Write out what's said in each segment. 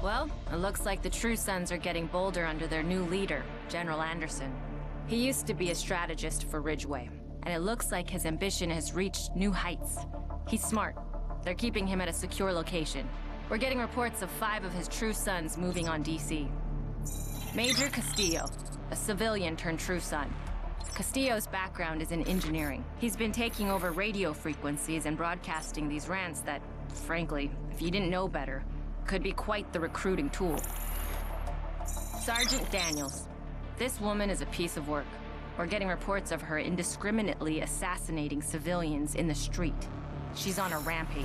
Well, it looks like the True Sons are getting bolder under their new leader, General Anderson. He used to be a strategist for Ridgeway, and it looks like his ambition has reached new heights. He's smart. They're keeping him at a secure location. We're getting reports of 5 of his True Sons moving on DC. Major Castillo, a civilian turned True Son. Castillo's background is in engineering. He's been taking over radio frequencies and broadcasting these rants that, frankly, if you didn't know better, could be quite the recruiting tool. Sergeant Daniels. This woman is a piece of work. We're getting reports of her indiscriminately assassinating civilians in the street. She's on a rampage.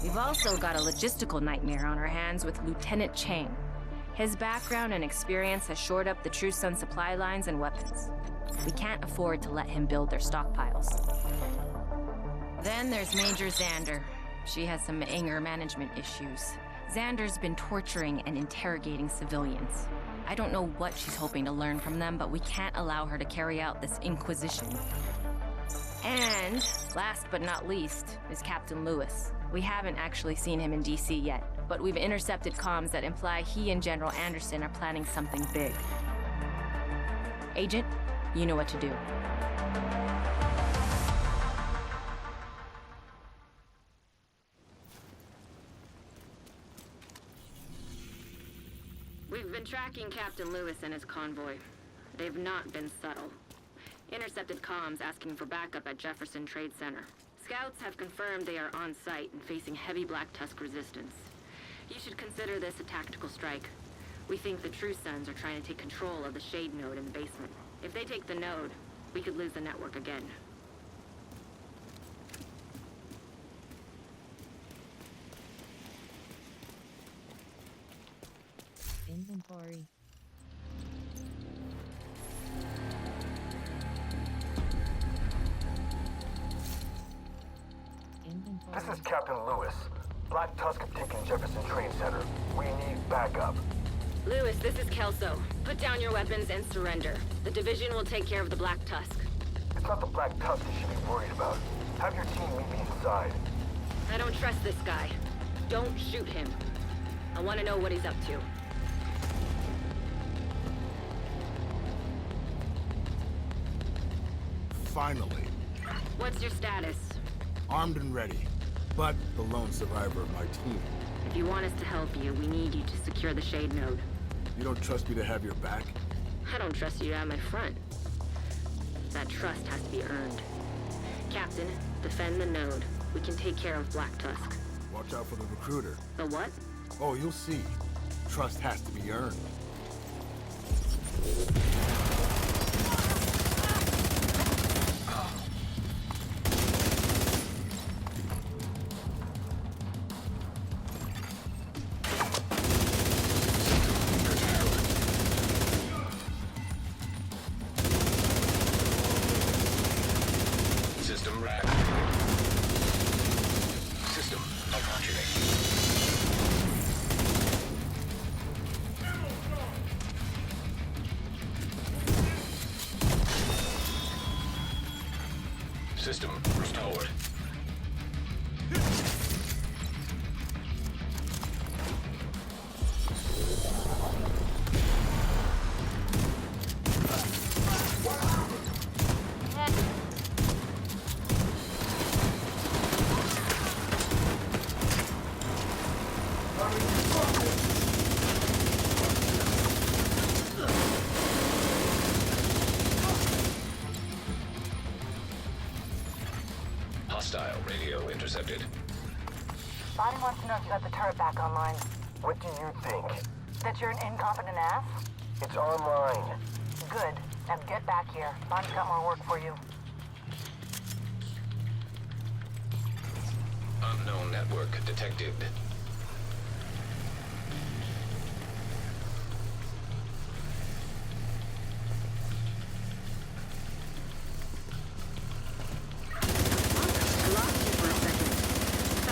We've also got a logistical nightmare on our hands with Lieutenant Chang. His background and experience has shored up the True Sun supply lines and weapons. We can't afford to let him build their stockpiles. Then there's Major Xander. She has some anger management issues. Xander's been torturing and interrogating civilians. I don't know what she's hoping to learn from them, but we can't allow her to carry out this inquisition. And, last but not least, is Captain Lews. We haven't actually seen him in DC yet, but we've intercepted comms that imply he and General Anderson are planning something big. Agent, you know what to do. We've been tracking Captain Lews and his convoy. They've not been subtle. Intercepted comms asking for backup at Jefferson Trade Center. Scouts have confirmed they are on site and facing heavy Black Tusk resistance. You should consider this a tactical strike. We think the True Sons are trying to take control of the Shade node in the basement. If they take the node, we could lose the network again. Inventory. This is Captain Lews. Black Tusk have taken Jefferson Trade Center. We need backup. Lews, this is Kelso. Put down your weapons and surrender. The division will take care of the Black Tusk. It's not the Black Tusk you should be worried about. Have your team meet me inside. I don't trust this guy. Don't shoot him. I want to know what he's up to. Finally. What's your status? Armed and ready, but the lone survivor of my team. If you want us to help you, we need you to secure the Shade node. You don't trust me to have your back? I don't trust you to have my front. That trust has to be earned. Captain, defend the node. We can take care of Black Tusk. Watch out for the recruiter. The what? Oh, you'll see. Trust has to be earned. System rack. System malfunctioning. System restored. Hostile radio intercepted. Body wants to know if you got the turret back online. What do you think? That you're an incompetent ass? It's online. Good. Now get back here. Bonnie's got more work for you. Unknown network detected.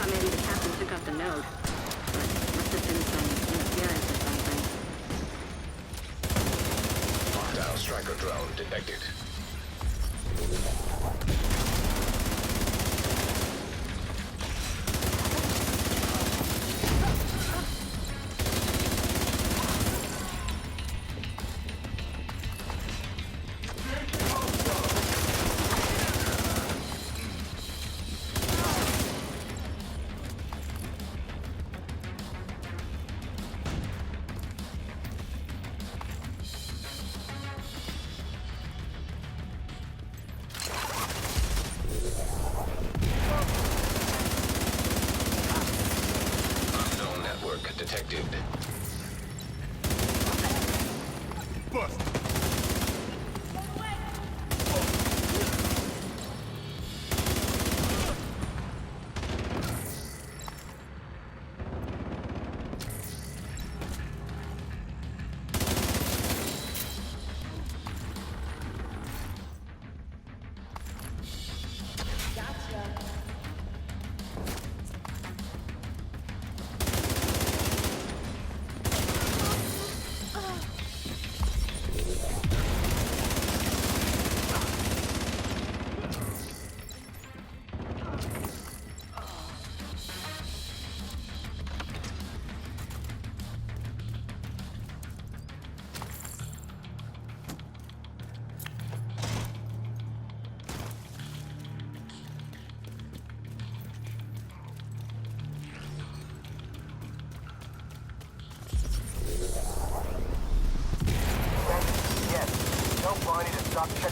Maybe the captain took up the node. But must have been some interference or something. Hostile striker drone detected.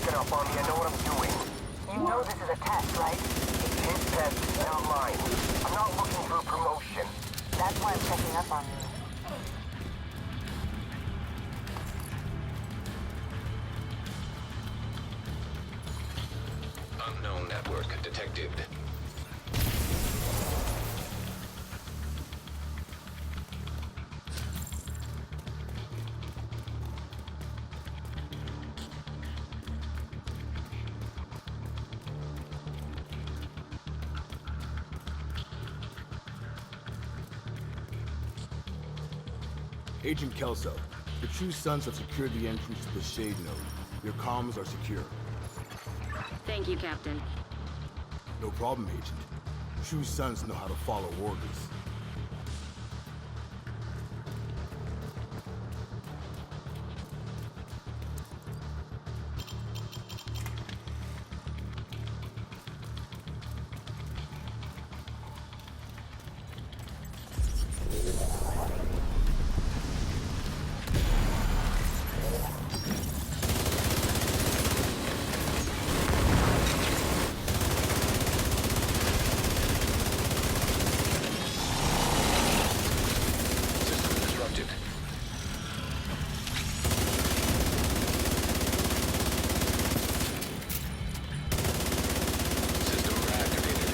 Back it up, Army. I know what I'm doing. You know this is a test, right? It's his test, not mine. I'm not looking for a promotion. That's why I'm checking up on you. Unknown network detected. Agent Kelso, the True Sons have secured the entrance to the Shade Node. Your comms are secure. Thank you, Captain. No problem, Agent. True Sons know how to follow orders. System disrupted. System reactivated.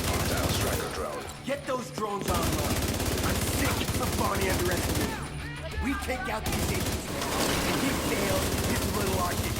Hostile striker drone. Get those drones online. I'm sick of Bonnie underestimating. We take out these agents now, and he fails his little arctic.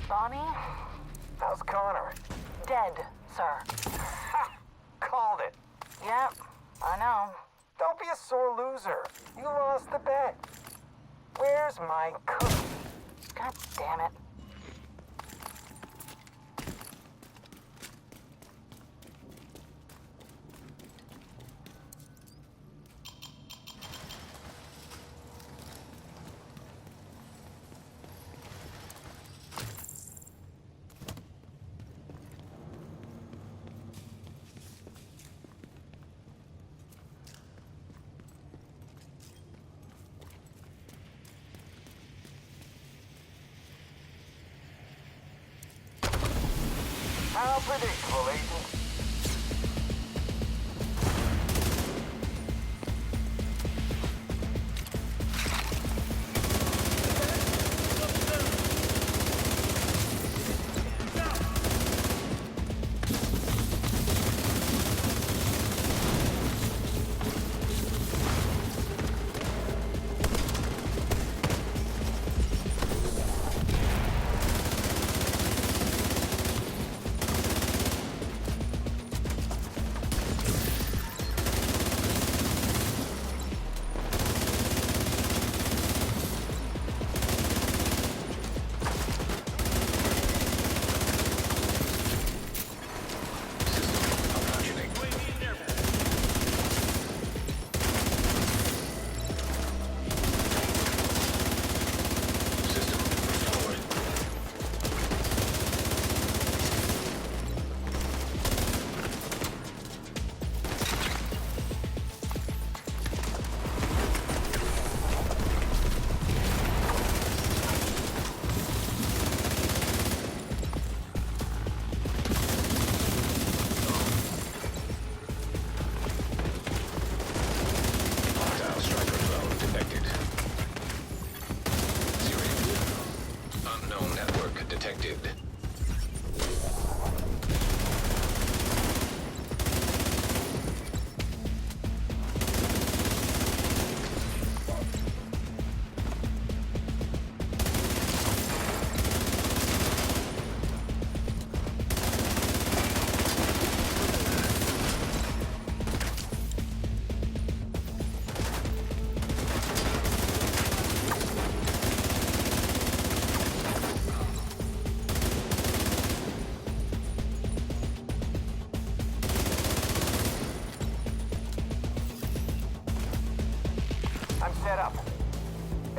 Bonnie? How's Connor? Dead, sir. Ha! Called it. Yep, I know. Don't be a sore loser. You lost the bet. Where's my cookie? God damn it. How predictable, Agent. detected. I'm set up.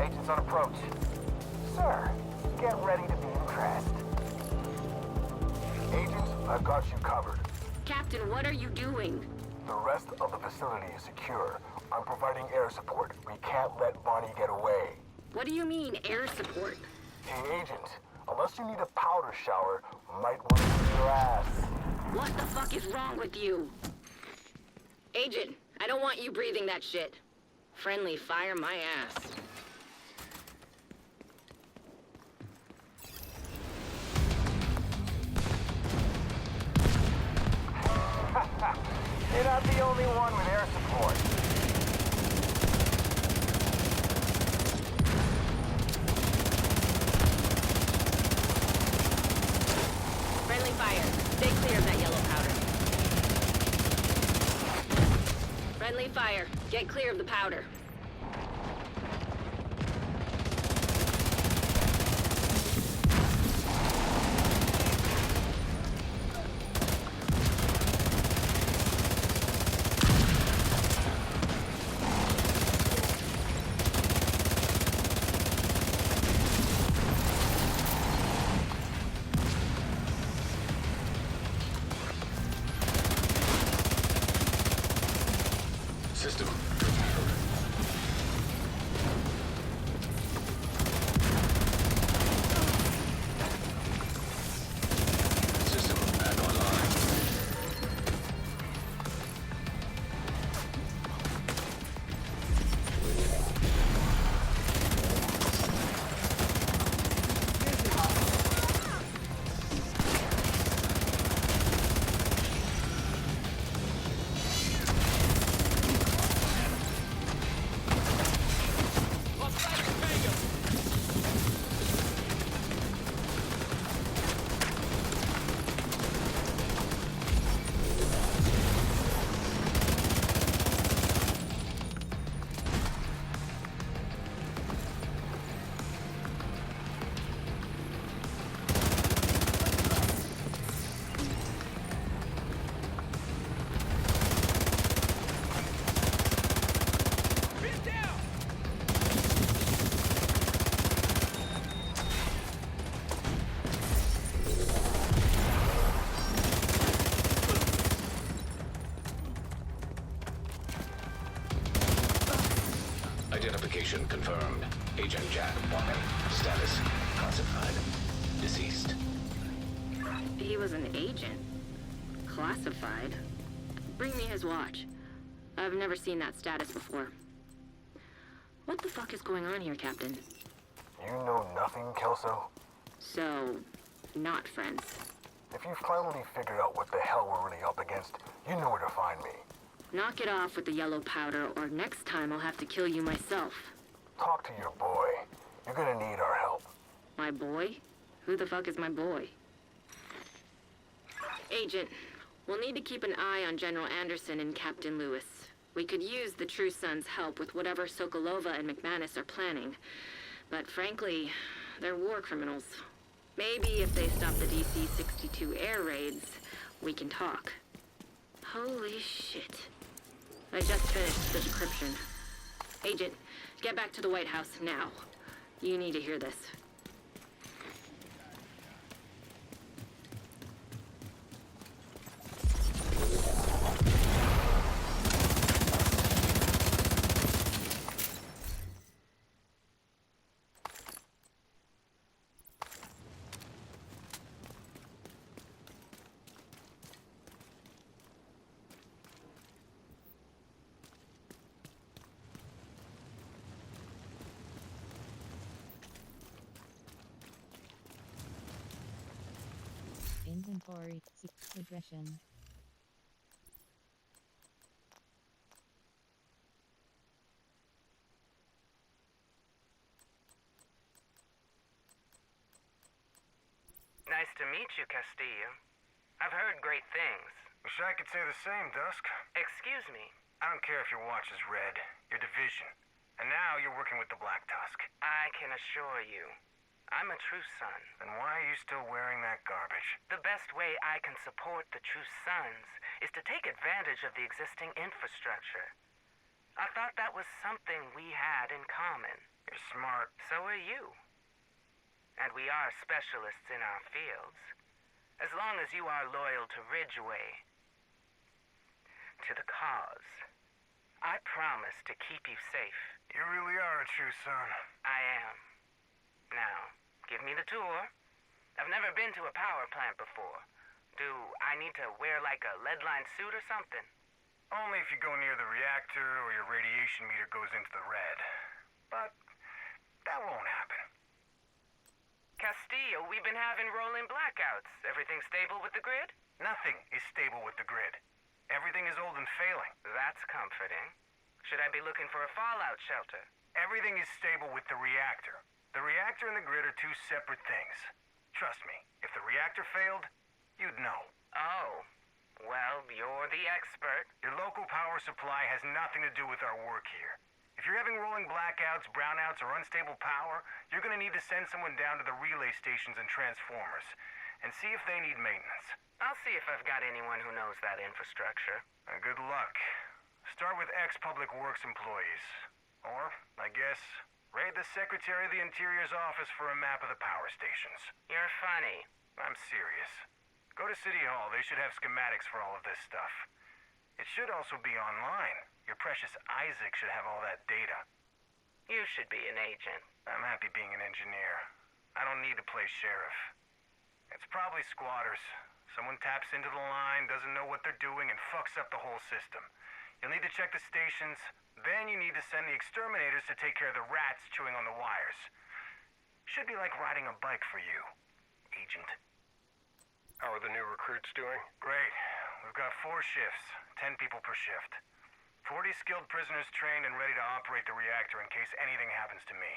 Agents on approach. Sir, get ready to be impressed. Agents, I've got you covered. Captain, what are you doing? The rest of the facility is secure. I'm providing air support. We can't let Bonnie get away. What do you mean, air support? Hey, Agent, unless you need a powder shower, might want to use your ass. What the fuck is wrong with you? Agent, I don't want you breathing that shit. Friendly fire my ass. You're not the only one with air support. Friendly fire. Stay clear of that yellow powder. Friendly fire. Get clear of the powder. System. System back online. Identification confirmed. Agent Jack Warren. Status classified. Deceased. He was an agent. Classified. Bring me his watch. I've never seen that status before. What the fuck is going on here, Captain? You know nothing, Kelso? So, not friends. If you've finally figured out what the hell we're really up against, you know where to find me. Knock it off with the yellow powder, or next time I'll have to kill you myself. Talk to your boy. You're gonna need our help. My boy? Who the fuck is my boy? Agent, we'll need to keep an eye on General Anderson and Captain Lews. We could use the True Sons' help with whatever Sokolova and McManus are planning. But frankly, they're war criminals. Maybe if they stop the DC-62 air raids, we can talk. Holy shit. I just finished the decryption. Agent, get back to the White House now. You need to hear this. Inventory. Aggression. Nice to meet you, Castillo. I've heard great things. Wish I could say the same, Dusk. Excuse me. I don't care if your watch is red, your division. And now you're working with the Black Tusk. I can assure you, I'm a true son. Then why are you still wearing that garbage? The best way I can support the true sons is to take advantage of the existing infrastructure. I thought that was something we had in common. You're smart. So are you. And we are specialists in our fields. As long as you are loyal to Ridgeway, to the cause, I promise to keep you safe. You really are a true son. I am. Now, give me the tour. I've never been to a power plant before. Do I need to wear like a lead-lined suit or something? Only if you go near the reactor or your radiation meter goes into the red. But that won't happen. Castillo, we've been having rolling blackouts. Everything stable with the grid? Nothing is stable with the grid. Everything is old and failing. That's comforting. Should I be looking for a fallout shelter? Everything is stable with the reactor. The reactor and the grid are two separate things. Trust me, if the reactor failed, you'd know. Oh, well, you're the expert. Your local power supply has nothing to do with our work here. If you're having rolling blackouts, brownouts, or unstable power, you're gonna need to send someone down to the relay stations and transformers and see if they need maintenance. I'll see if I've got anyone who knows that infrastructure. Good luck. Start with ex-Public Works employees. Or, I guess, raid the Secretary of the Interior's office for a map of the power stations. You're funny. I'm serious. Go to City Hall. They should have schematics for all of this stuff. It should also be online. Your precious Isaac should have all that data. You should be an agent. I'm happy being an engineer. I don't need to play sheriff. It's probably squatters. Someone taps into the line, doesn't know what they're doing, and fucks up the whole system. You'll need to check the stations, then you need to send the exterminators to take care of the rats chewing on the wires. Should be like riding a bike for you, Agent. How are the new recruits doing? Great. We've got 4 shifts, 10 people per shift. 40 skilled prisoners trained and ready to operate the reactor in case anything happens to me.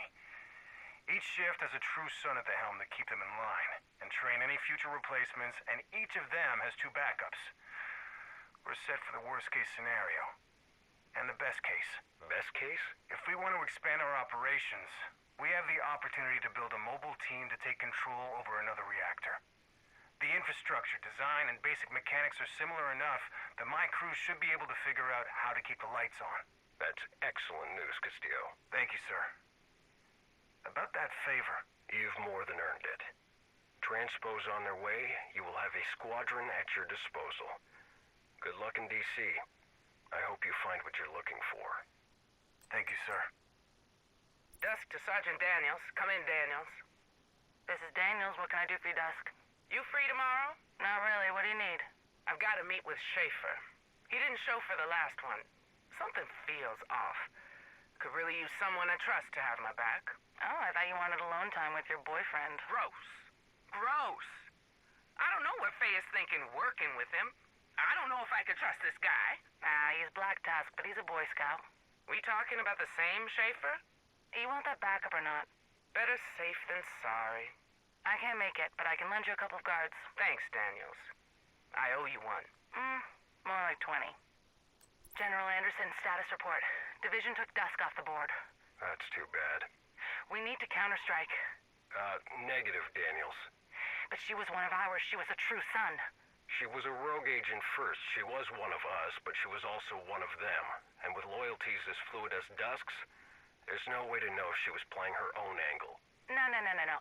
Each shift has a true son at the helm to keep them in line and train any future replacements, and each of them has 2 backups. We're set for the worst case scenario. And the best case. Best case? If we want to expand our operations, we have the opportunity to build a mobile team to take control over another reactor. The infrastructure, design, and basic mechanics are similar enough that my crew should be able to figure out how to keep the lights on. That's excellent news, Castillo. Thank you, sir. About that favor. You've more than earned it. Transpos on their way, you will have a squadron at your disposal. Good luck in D.C. I hope you find what you're looking for. Thank you, sir. Dusk to Sergeant Daniels. Come in, Daniels. This is Daniels. What can I do for you, Dusk? You free tomorrow? Not really. What do you need? I've got to meet with Schaefer. He didn't show for the last one. Something feels off. Could really use someone I trust to have my back. Oh, I thought you wanted alone time with your boyfriend. Gross. Gross. I don't know what Faye is thinking working with him. I don't know if I could trust this guy. He's Black Tusk, but he's a Boy Scout. We talking about the same Schaefer? You want that backup or not? Better safe than sorry. I can't make it, but I can lend you a couple of guards. Thanks, Daniels. I owe you one. More like 20. General Anderson, status report. Division took Dusk off the board. That's too bad. We need to counterstrike. Negative, Daniels. But she was one of ours. She was a true son. She was a rogue agent first. She was one of us, but she was also one of them. And with loyalties as fluid as Dusk's, there's no way to know if she was playing her own angle. No.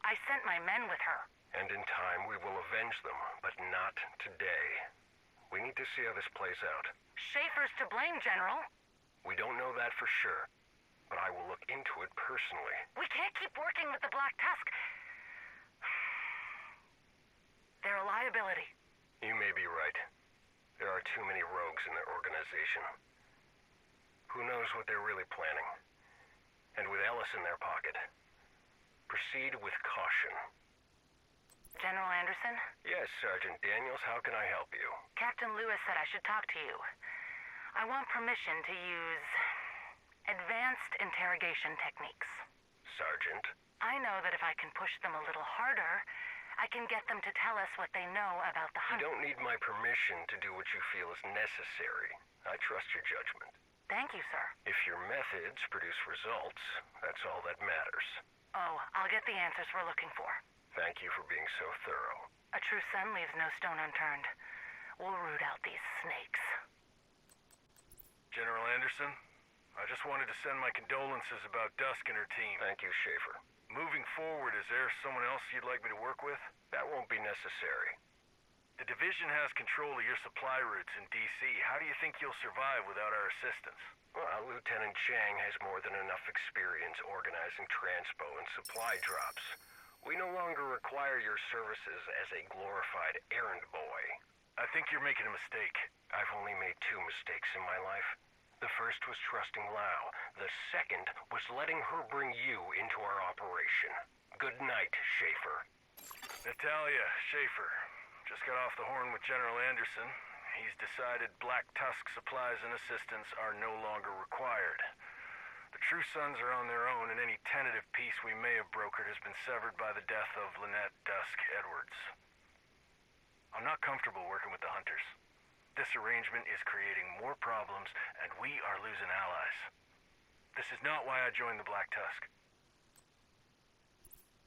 I sent my men with her. And in time, we will avenge them, but not today. We need to see how this plays out. Schaefer's to blame, General. We don't know that for sure, but I will look into it personally. We can't keep working with the Black Tusk. They're a liability. You may be right. There are too many rogues in their organization. Who knows what they're really planning? And with Ellis in their pocket, proceed with caution. General Anderson? Yes, Sergeant Daniels, how can I help you? Captain Lews said I should talk to you. I want permission to use advanced interrogation techniques. Sergeant? I know that if I can push them a little harder, I can get them to tell us what they know about the You hunt. don't need my permission to do what you feel is necessary. I trust your judgment. Thank you, sir. If your methods produce results, that's all that matters. Oh, I'll get the answers we're looking for. Thank you for being so thorough. A true son leaves no stone unturned. We'll root out these snakes. General Anderson, I just wanted to send my condolences about Dusk and her team. Thank you, Schaefer. Moving forward, is there someone else you'd like me to work with? That won't be necessary. The division has control of your supply routes in D.C. How do you think you'll survive without our assistance? Well, Lieutenant Chang has more than enough experience organizing transpo and supply drops. We no longer require your services as a glorified errand boy. I think you're making a mistake. I've only made 2 mistakes in my life. The first was trusting Lau. The second was letting her bring you into our operation. Good night, Schaefer. Natalia, Schaefer. Just got off the horn with General Anderson. He's decided Black Tusk supplies and assistance are no longer required. The True Sons are on their own, and any tentative peace we may have brokered has been severed by the death of Lynette Dusk Edwards. I'm not comfortable working with the Hunters. This arrangement is creating more problems, and we are losing allies. This is not why I joined the Black Tusk.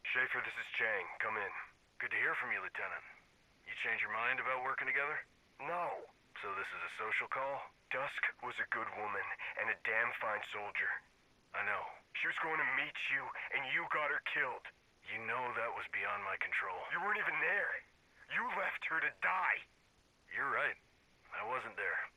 Schaefer, this is Chang. Come in. Good to hear from you, Lieutenant. You change your mind about working together? No. So this is a social call? Dusk was a good woman and a damn fine soldier. I know. She was going to meet you, and you got her killed. You know that was beyond my control. You weren't even there. You left her to die. You're right. I wasn't there.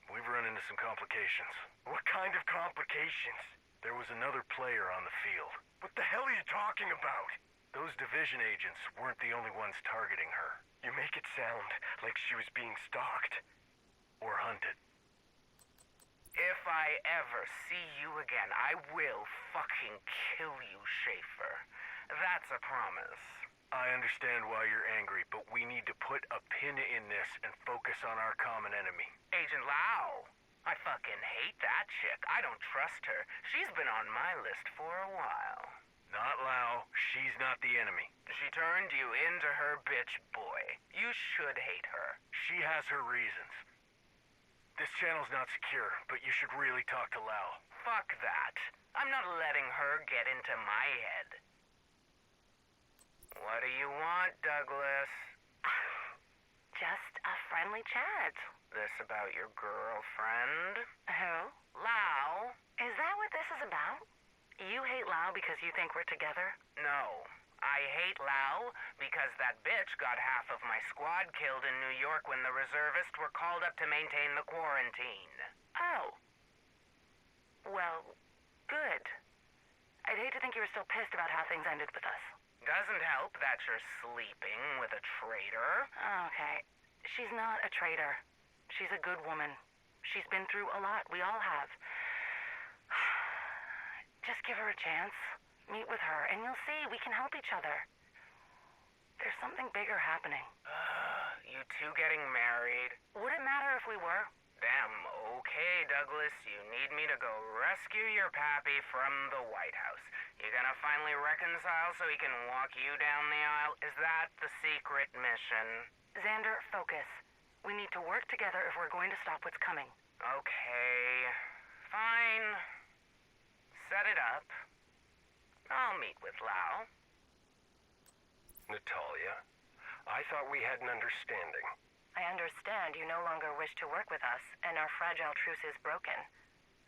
We've run into some complications. What kind of complications? There was another player on the field. What the hell are you talking about? Those division agents weren't the only ones targeting her. You make it sound like she was being stalked. Or hunted. If I ever see you again, I will fucking kill you, Schaefer. That's a promise. I understand why you're angry, but we need to put a pin in this and focus on our common enemy. Agent Lau. I fucking hate that chick. I don't trust her. She's been on my list for a while. Not Lau. She's not the enemy. She turned you into her bitch boy. You should hate her. She has her reasons. This channel's not secure, but you should really talk to Lau. Fuck that. I'm not letting her get into my head. What do you want, Douglas? Just a friendly chat. This about your girlfriend? Who? Lau. Is that what this is about? You hate Lau because you think we're together? No. I hate Lau because that bitch got half of my squad killed in New York when the reservists were called up to maintain the quarantine. Oh. Well, good. I'd hate to think you were still pissed about how things ended with us. Doesn't help that you're sleeping with a traitor. Okay. She's not a traitor. She's a good woman. She's been through a lot. We all have. Just give her a chance. Meet with her, and you'll see we can help each other. There's something bigger happening. You two getting married? Would it matter if we were? Damn, okay, Douglas. You need me to go rescue your pappy from the White House. You gonna finally reconcile so he can walk you down the aisle? Is that the secret mission? Xander, focus. We need to work together if we're going to stop what's coming. Okay. Fine. Set it up. I'll meet with Lau. Natalia, I thought we had an understanding. I understand you no longer wish to work with us, and our fragile truce is broken.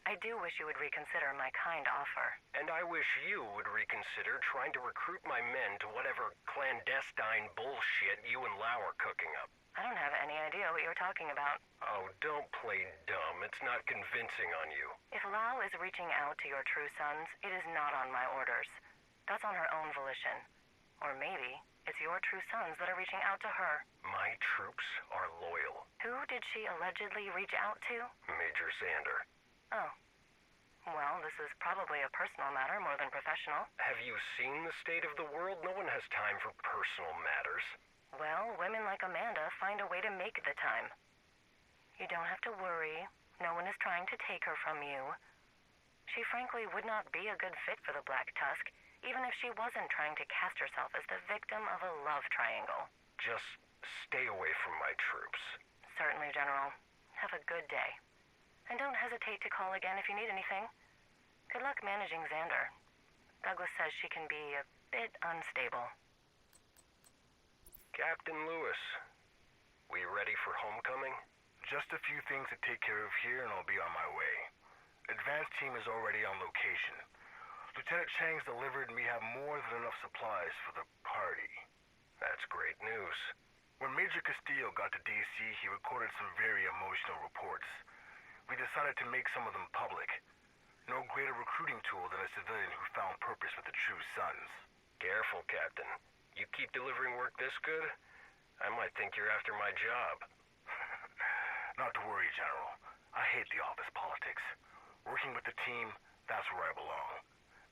I do wish you would reconsider my kind offer. And I wish you would reconsider trying to recruit my men to whatever clandestine bullshit you and Lau are cooking up. I don't have any idea what you're talking about. Oh, don't play dumb. It's not convincing on you. If Lau is reaching out to your true sons, it is not on my orders. That's on her own volition. Or maybe it's your true sons that are reaching out to her. My troops are loyal. Who did she allegedly reach out to? Major Xander. Oh. Well, this is probably a personal matter more than professional. Have you seen the state of the world? No one has time for personal matters. Well, women like Amanda find a way to make the time. You don't have to worry. No one is trying to take her from you. She frankly would not be a good fit for the Black Tusk, even if she wasn't trying to cast herself as the victim of a love triangle. Just stay away from my troops. Certainly, General. Have a good day. And don't hesitate to call again if you need anything. Good luck managing Xander. Douglas says she can be a bit unstable. Captain Lews, we ready for homecoming? Just a few things to take care of here and I'll be on my way. Advance team is already on location. Lieutenant Chang's delivered and we have more than enough supplies for the party. That's great news. When Major Castillo got to D.C., he recorded some very emotional reports. We decided to make some of them public. No greater recruiting tool than a civilian who found purpose with the True Sons. Careful, Captain. You keep delivering work this good, I might think you're after my job. Not to worry, General. I hate the office politics. Working with the team, that's where I belong.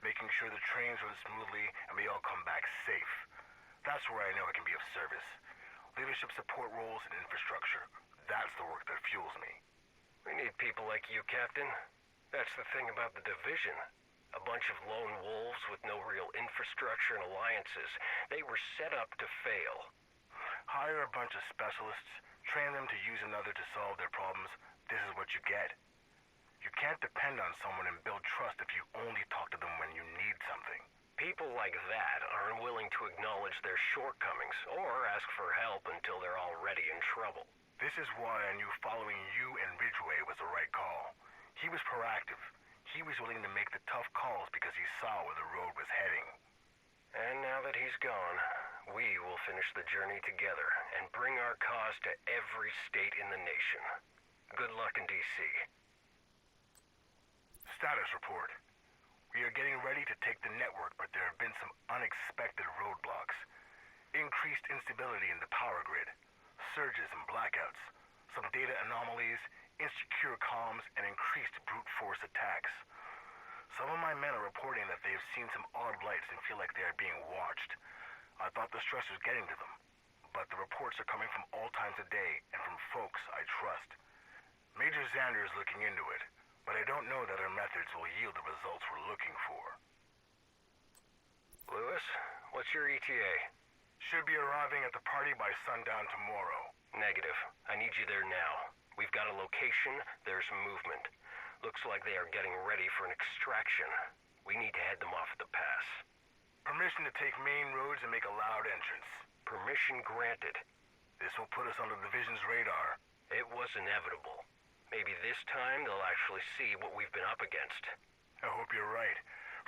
Making sure the trains run smoothly and we all come back safe. That's where I know I can be of service. Leadership support roles and infrastructure. That's the work that fuels me. We need people like you, Captain. That's the thing about the division. A bunch of lone wolves with no real infrastructure and alliances. They were set up to fail. Hire a bunch of specialists, train them to use another to solve their problems. This is what you get. You can't depend on someone and build trust if you only talk to them when you need something. People like that are unwilling to acknowledge their shortcomings or ask for help until they're already in trouble. This is why I knew following you and Ridgway was the right call. He was proactive. He was willing to make the tough calls because he saw where the road was heading. And now that he's gone, we will finish the journey together and bring our cause to every state in the nation. Good luck in D.C. Status report. We are getting ready to take the network, but there have been some unexpected roadblocks. Increased instability in the power grid, surges and blackouts, some data anomalies, insecure comms, and increased brute force attacks. Some of my men are reporting that they have seen some odd lights and feel like they are being watched. I thought the stress was getting to them, but the reports are coming from all times of day and from folks I trust. Major Xander is looking into it, but I don't know that our methods will yield the results we're looking for. Lewis, what's your ETA? Should be arriving at the party by sundown tomorrow. Negative. I need you there now. We've got a location, there's movement. Looks like they are getting ready for an extraction. We need to head them off at the pass. Permission to take main roads and make a loud entrance. Permission granted. This will put us on the division's radar. It was inevitable. Maybe this time they'll actually see what we've been up against. I hope you're right.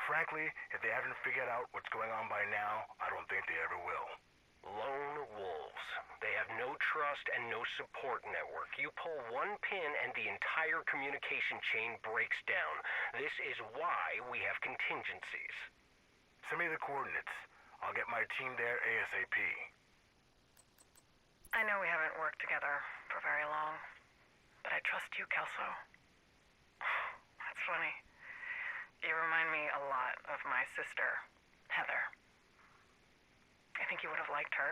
Frankly, if they haven't figured out what's going on by now, I don't think they ever will. Lone wolves. They have no trust and no support network. You pull one pin and the entire communication chain breaks down. This is why we have contingencies. Send me the coordinates. I'll get my team there ASAP. I know we haven't worked together for very long, but I trust you, Kelso. That's funny. You remind me a lot of my sister, Heather. I think you would have liked her.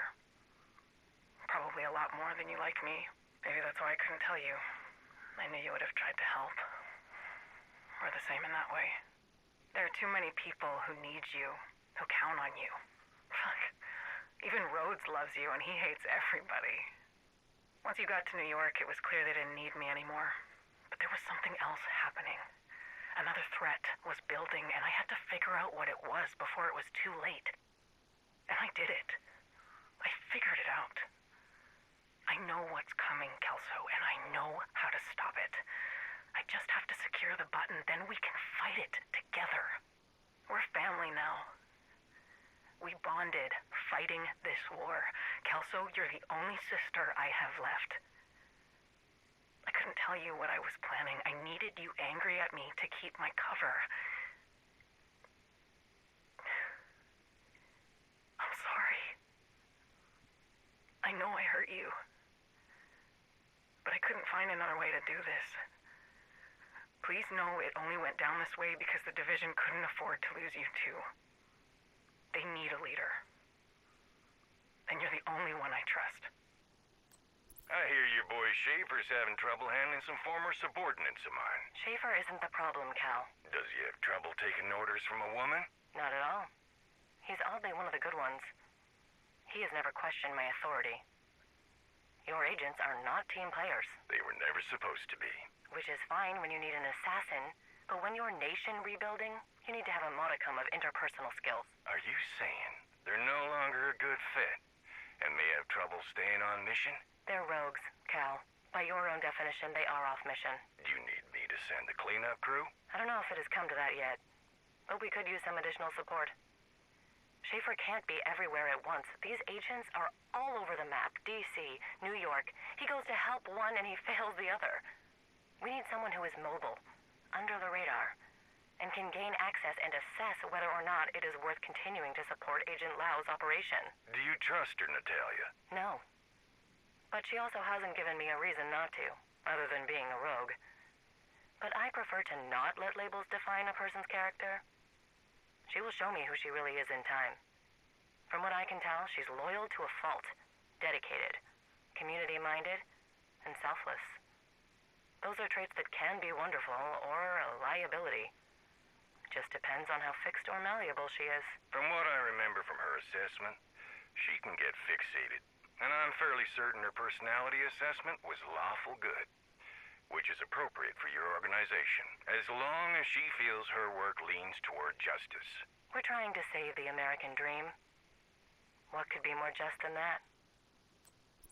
Probably a lot more than you liked me. Maybe that's why I couldn't tell you. I knew you would have tried to help. We're the same in that way. There are too many people who need you, who count on you. Fuck. Even Rhodes loves you and he hates everybody. Once you got to New York, it was clear they didn't need me anymore. But there was something else happening. Another threat was building, and I had to figure out what it was before it was too late. And I did it. I figured it out. I know what's coming, Kelso, and I know how to stop it. I just have to secure the button, then we can fight it together. We're family now. We bonded fighting this war. Kelso, you're the only sister I have left. I couldn't tell you what I was planning. I needed you angry at me to keep my cover. I'm sorry. I know I hurt you. But I couldn't find another way to do this. Please know it only went down this way because the division couldn't afford to lose you too. They need a leader. And you're the only one I trust. I hear your boy Schaefer's having trouble handling some former subordinates of mine. Schaefer isn't the problem, Cal. Does he have trouble taking orders from a woman? Not at all. He's oddly one of the good ones. He has never questioned my authority. Your agents are not team players. They were never supposed to be. Which is fine when you need an assassin, but when you're nation rebuilding, you need to have a modicum of interpersonal skills. Are you saying they're no longer a good fit and may have trouble staying on mission? They're rogues, Cal. By your own definition, they are off mission. Do you need me to send the cleanup crew? I don't know if it has come to that yet, but we could use some additional support. Schaefer can't be everywhere at once. These agents are all over the map. D.C., New York. He goes to help one and he fails the other. We need someone who is mobile, under the radar, and can gain access and assess whether or not it is worth continuing to support Agent Lau's operation. Do you trust her, Natalia? No. But she also hasn't given me a reason not to, other than being a rogue. But I prefer to not let labels define a person's character. She will show me who she really is in time. From what I can tell, she's loyal to a fault, dedicated, community-minded, and selfless. Those are traits that can be wonderful or a liability. Just depends on how fixed or malleable she is. From what I remember from her assessment, she can get fixated. And I'm fairly certain her personality assessment was lawful good, which is appropriate for your organization, as long as she feels her work leans toward justice. We're trying to save the American dream. What could be more just than that?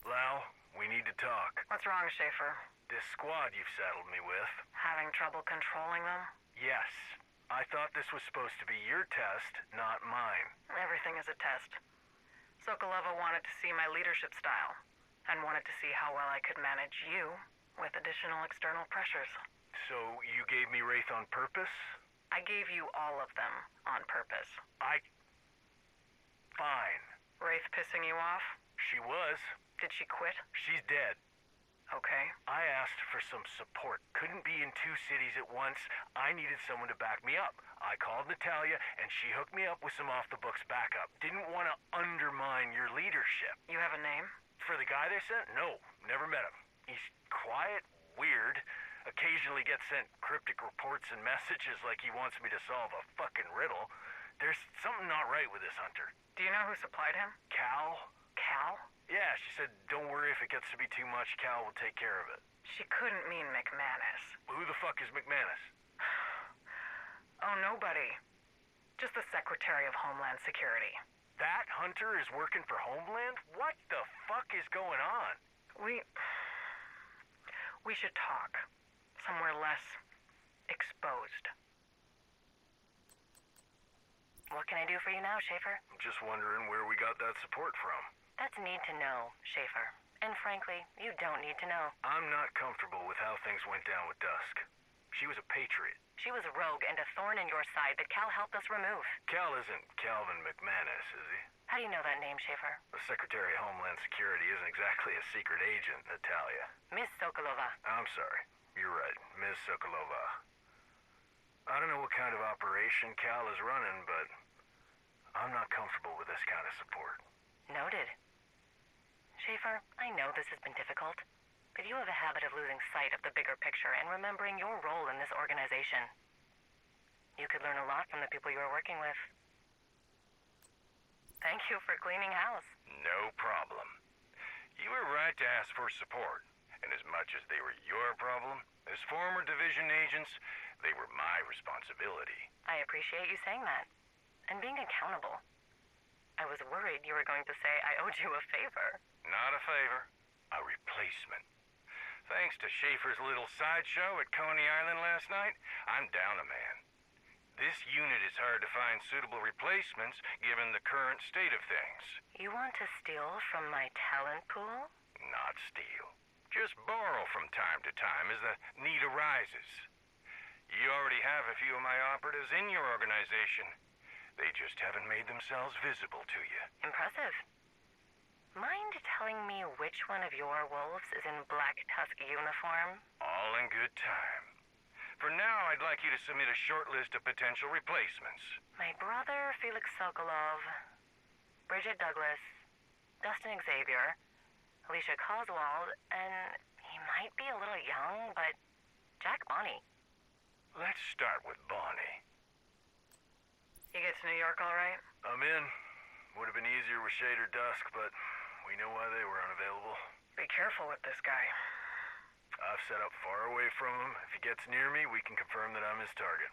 Lau, we need to talk. What's wrong, Schaefer? This squad you've saddled me with. Having trouble controlling them? Yes. I thought this was supposed to be your test, not mine. Everything is a test. Sokolova wanted to see my leadership style, and wanted to see how well I could manage you with additional external pressures. So you gave me Wraith on purpose? I gave you all of them on purpose. Fine. Wraith pissing you off? She was. Did she quit? She's dead. Okay. I asked for some support. Couldn't be in two cities at once. I needed someone to back me up. I called Natalia, and she hooked me up with some off-the-books backup. Didn't want to undermine your leadership. You have a name? For the guy they sent? No, never met him. He's quiet, weird, occasionally gets sent cryptic reports and messages like he wants me to solve a fucking riddle. There's something not right with this hunter. Do you know who supplied him? Cal? Cal? Yeah, she said, don't worry if it gets to be too much, Cal will take care of it. She couldn't mean McManus. Who the fuck is McManus? Oh, nobody. Just the Secretary of Homeland Security. That hunter is working for Homeland? What the fuck is going on? We should talk. Somewhere less exposed. What can I do for you now, Schaefer? I'm just wondering where we got that support from. That's need to know, Schaefer. And frankly, you don't need to know. I'm not comfortable with how things went down with Dusk. She was a patriot. She was a rogue and a thorn in your side that Cal helped us remove. Cal isn't Calvin McManus, is he? How do you know that name, Schaefer? The Secretary of Homeland Security isn't exactly a secret agent, Natalia. Miss Sokolova. I'm sorry. You're right. Ms. Sokolova. I don't know what kind of operation Cal is running, but I'm not comfortable with this kind of support. Noted. Schaefer, I know this has been difficult, but you have a habit of losing sight of the bigger picture and remembering your role in this organization. You could learn a lot from the people you are working with. Thank you for cleaning house. No problem. You were right to ask for support, and as much as they were your problem, as former division agents, they were my responsibility. I appreciate you saying that, and being accountable. I was worried you were going to say I owed you a favor. Not a favor, a replacement. Thanks to Schaefer's little sideshow at Coney Island last night, I'm down a man. This unit is hard to find suitable replacements given the current state of things. You want to steal from my talent pool? Not steal. Just borrow from time to time as the need arises. You already have a few of my operatives in your organization. They just haven't made themselves visible to you. Impressive. Mind telling me which one of your wolves is in black tusk uniform? All in good time. For now, I'd like you to submit a short list of potential replacements. My brother, Felix Sokolov, Bridget Douglas, Dustin Xavier, Alicia Coswald, and he might be a little young, but Jack Bonney. Let's start with Bonnie. You get to New York all right? I'm in. Would have been easier with Shade or Dusk, but we know why they were unavailable. Be careful with this guy. I've set up far away from him. If he gets near me, we can confirm that I'm his target.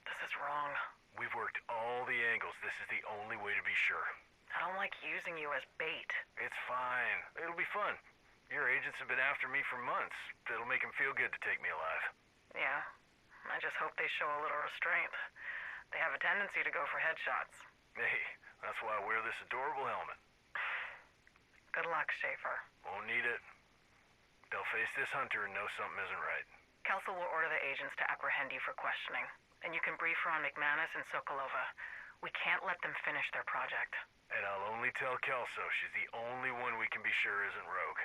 This is wrong. We've worked all the angles. This is the only way to be sure. I don't like using you as bait. It's fine. It'll be fun. Your agents have been after me for months. It'll make them feel good to take me alive. Yeah. I just hope they show a little restraint. They have a tendency to go for headshots. Hey, that's why I wear this adorable helmet. Good luck, Schaefer. Won't need it. They'll face this hunter and know something isn't right. Kelso will order the agents to apprehend you for questioning. And you can brief her on McManus and Sokolova. We can't let them finish their project. And I'll only tell Kelso she's the only one we can be sure isn't rogue.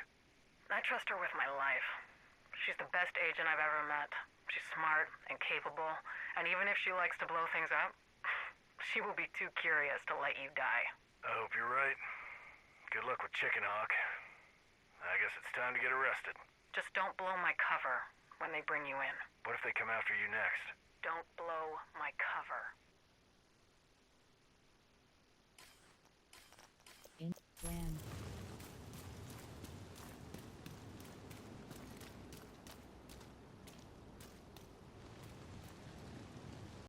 I trust her with my life. She's the best agent I've ever met. She's smart and capable, and even if she likes to blow things up, she will be too curious to let you die. I hope you're right. Good luck with Chicken Hawk. I guess it's time to get arrested. Just don't blow my cover when they bring you in. What if they come after you next? Don't blow my cover.